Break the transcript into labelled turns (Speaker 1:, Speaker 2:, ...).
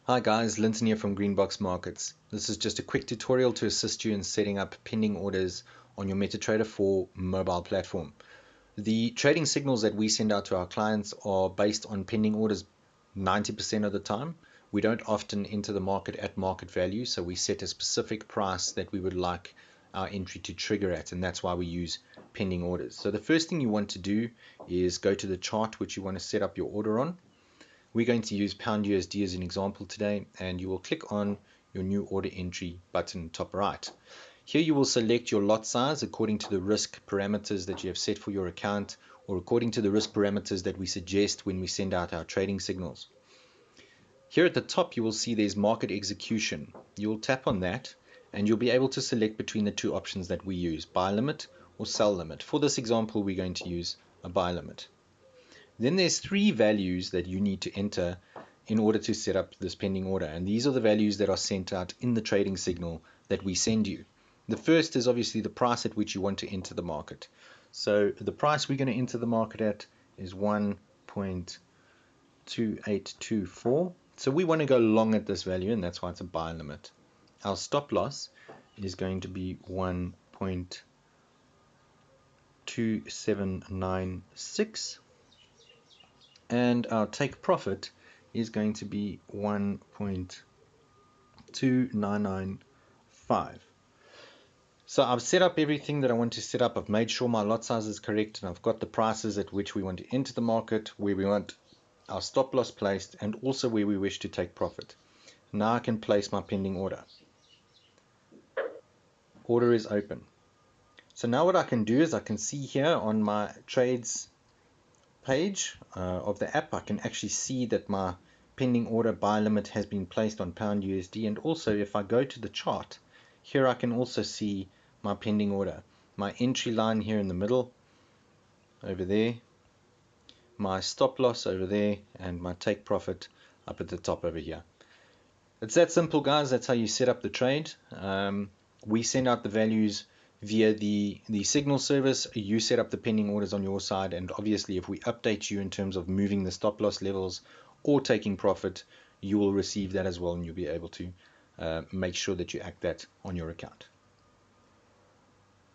Speaker 1: Hi guys, Linton here from Greenbox Markets. This is just a quick tutorial to assist you in setting up pending orders on your MetaTrader 4 mobile platform. The trading signals that we send out to our clients are based on pending orders 90% of the time. We don't often enter the market at market value, so we set a specific price that we would like our entry to trigger at, and that's why we use pending orders. So the first thing you want to do is go to the chart which you want to set up your order on. We're going to use pound USD as an example today, and you will click on your new order entry button top right. Here you will select your lot size according to the risk parameters that you have set for your account, or according to the risk parameters that we suggest when we send out our trading signals. Here at the top you will see there's market execution. You will tap on that and you'll be able to select between the two options that we use, buy limit or sell limit. For this example we're going to use a buy limit. Then there's three values that you need to enter in order to set up this pending order, and these are the values that are sent out in the trading signal that we send you. The first is obviously the price at which you want to enter the market. So the price we're going to enter the market at is 1.2824. So we want to go long at this value, and that's why it's a buy limit. Our stop loss is going to be 1.2796. and our take profit is going to be 1.2995. So I've set up everything that I want to set up. I've made sure my lot size is correct, and I've got the prices at which we want to enter the market, where we want our stop loss placed, and also where we wish to take profit. Now I can place my pending order. Order is open. So now what I can do is I can see here on my trades page of the app, I can actually see that my pending order buy limit has been placed on pound USD, and also if I go to the chart here I can also see my pending order, my entry line here in the middle over there, my stop loss over there, and my take profit up at the top over here. It's that simple, guys. That's how you set up the trade. We send out the values via the signal service. You set up the pending orders on your side, and obviously if we update you in terms of moving the stop loss levels or taking profit, you will receive that as well, and you'll be able to make sure that you act that on your account.